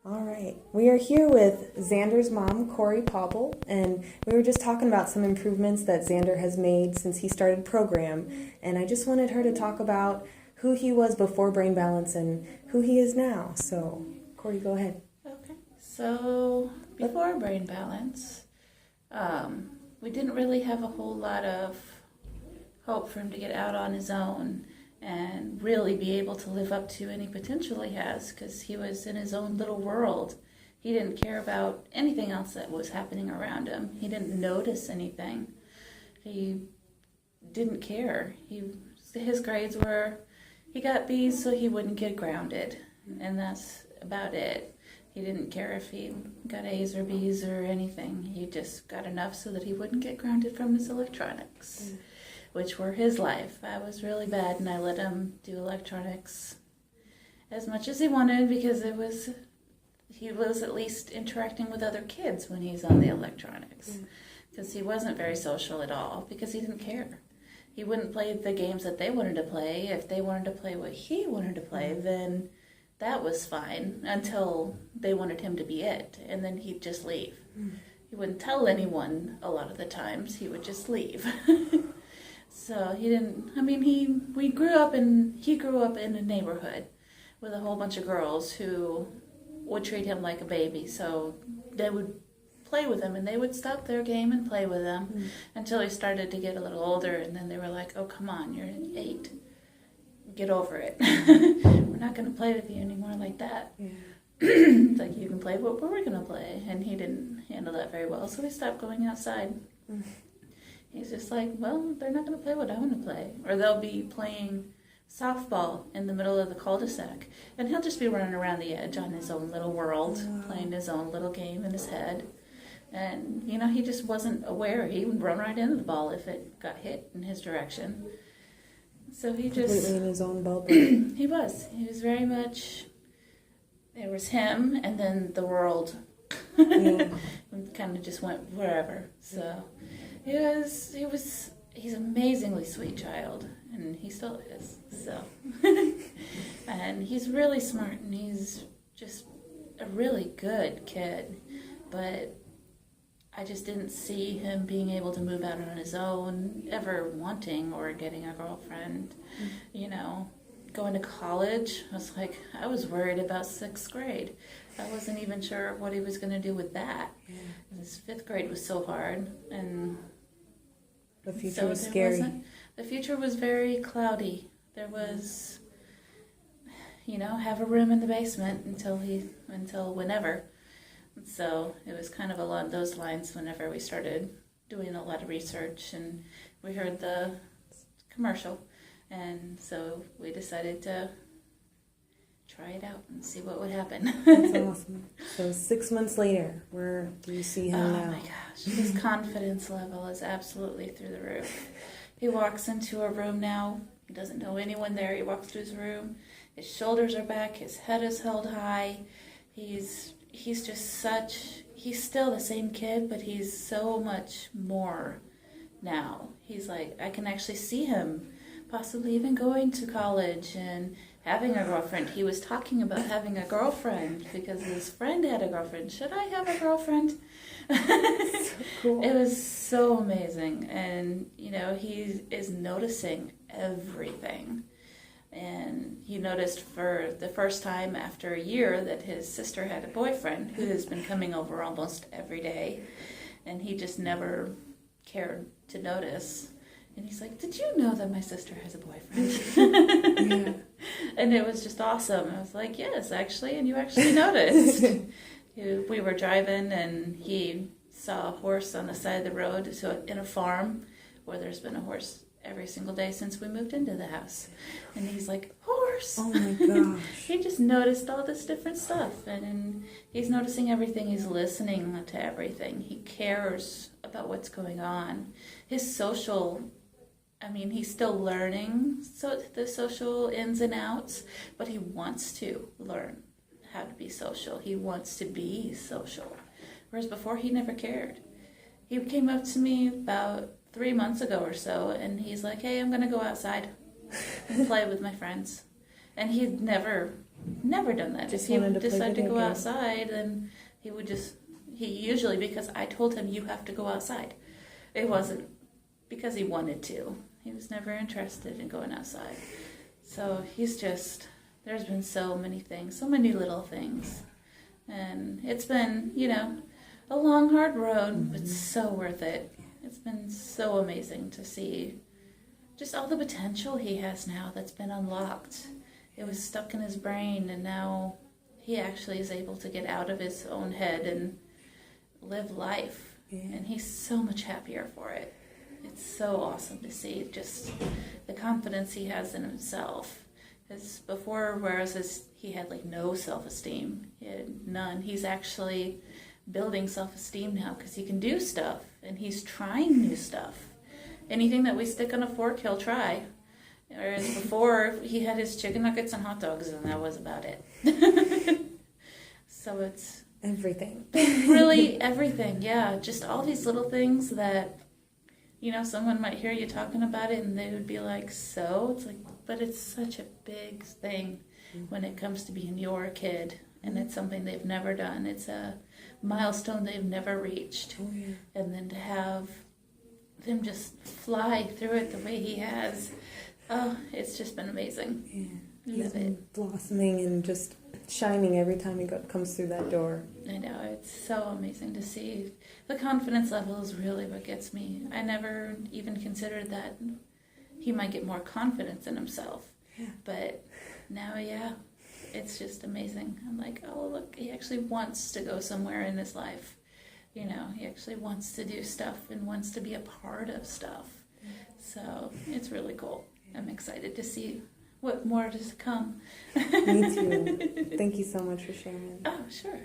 All right. We are here with Zander's mom, Corey Popple, and we were just talking about some improvements that Zander has made since he started program. And I just wanted her to talk about who he was before Brain Balance and who he is now. So, Corey, go ahead. Okay. So, before Brain Balance, we didn't really have a whole lot of hope for him to get out on his own and really be able to live up to any potential he has, because he was in his own little world. He didn't care about anything else that was happening around him. He didn't notice anything. He didn't care. His grades were, he got B's so he wouldn't get grounded, and that's about it. He didn't care if he got A's or B's or anything. He just got enough so that he wouldn't get grounded from his electronics. Which were his life. I was really bad, and I let him do electronics as much as he wanted, because he was at least interacting with other kids when he's on the electronics. Because he wasn't very social at all, because he didn't care. He wouldn't play the games that they wanted to play. If they wanted to play what he wanted to play, then that was fine, until they wanted him to be it, and then he'd just leave. He wouldn't tell anyone a lot of the times. He would just leave. So he didn't, he grew up in a neighborhood with a whole bunch of girls who would treat him like a baby. So they would play with him, and they would stop their game and play with him until he started to get a little older, and then they were like, oh, come on, you're 8. Get over it. We're not going to play with you anymore like that. Yeah. It's like, you can play what we're going to play. And he didn't handle that very well, so he stopped going outside. He's just like, well, they're not going to play what I want to play. Or they'll be playing softball in the middle of the cul-de-sac, and he'll just be running around the edge on his own little world, playing his own little game in his head. And, he just wasn't aware. He would run right into the ball if it got hit in his direction. So he just... Completely in his own bubble. He was. He was very much... There was him, and then the world. Yeah. Kind of just went wherever. So... He's an amazingly sweet child, and he still is, so. And he's really smart, and he's just a really good kid, but I just didn't see him being able to move out on his own, ever wanting or getting a girlfriend, Going to college, I was worried about 6th grade. I wasn't even sure what he was going to do with that. Yeah. His 5th grade was so hard, and the future was scary. The future was very cloudy. There was, have a room in the basement until whenever. So it was kind of along those lines whenever we started doing a lot of research, and we heard the commercial. And so we decided to try it out and see what would happen. That's awesome. So 6 months later, where do you see him now? Oh my gosh, his confidence level is absolutely through the roof. He walks into a room now, he doesn't know anyone there. He walks to his room, his shoulders are back, his head is held high. He's still the same kid, but he's so much more now. He's like, I can actually see him possibly even going to college and having a girlfriend. He was talking about having a girlfriend because his friend had a girlfriend. Should I have a girlfriend? So cool. It was so amazing. And, he is noticing everything. And he noticed for the first time after a year that his sister had a boyfriend who has been coming over almost every day. And he just never cared to notice. And he's like, did you know that my sister has a boyfriend? Yeah. And it was just awesome. I was like, yes, actually, and you actually noticed. We were driving, and he saw a horse on the side of the road, so in a farm where there's been a horse every single day since we moved into the house. And he's like, horse! Oh my gosh. He just noticed all this different stuff, and he's noticing everything. He's listening to everything. He cares about what's going on. His social... he's still learning the social ins and outs, but he wants to learn how to be social. He wants to be social. Whereas before, he never cared. He came up to me about 3 months ago or so, and he's like, hey, I'm going to go outside and play with my friends. And he'd never never done that. Just If he wanted to play decided to video go games. outside, then he usually, because I told him you have to go outside. It wasn't because he wanted to. He was never interested in going outside. So there's been so many things, so many little things. And it's been, a long, hard road, but so worth it. It's been so amazing to see just all the potential he has now that's been unlocked. It was stuck in his brain, and now he actually is able to get out of his own head and live life. Yeah. And he's so much happier for it. It's so awesome to see just the confidence he has in himself. Because before, he had no self-esteem. He had none. He's actually building self-esteem now because he can do stuff, and he's trying new stuff. Anything that we stick on a fork, he'll try. Whereas before, he had his chicken nuggets and hot dogs, and that was about it. So it's Everything. really everything, yeah. Just all these little things that, someone might hear you talking about it, and they would be like, so? It's like, but it's such a big thing when it comes to being your kid, and it's something they've never done. It's a milestone they've never reached. Oh, yeah. And then to have them just fly through it the way he has, it's just been amazing. Yeah. He's been blossoming and just shining every time he comes through that door. I know, it's so amazing to see. The confidence level is really what gets me. I never even considered that he might get more confidence in himself. Yeah. But now, it's just amazing. I'm like, oh, look, he actually wants to go somewhere in his life. He actually wants to do stuff and wants to be a part of stuff. So it's really cool. I'm excited to see what more is to come. Me too. Thank you so much for sharing. Oh, sure.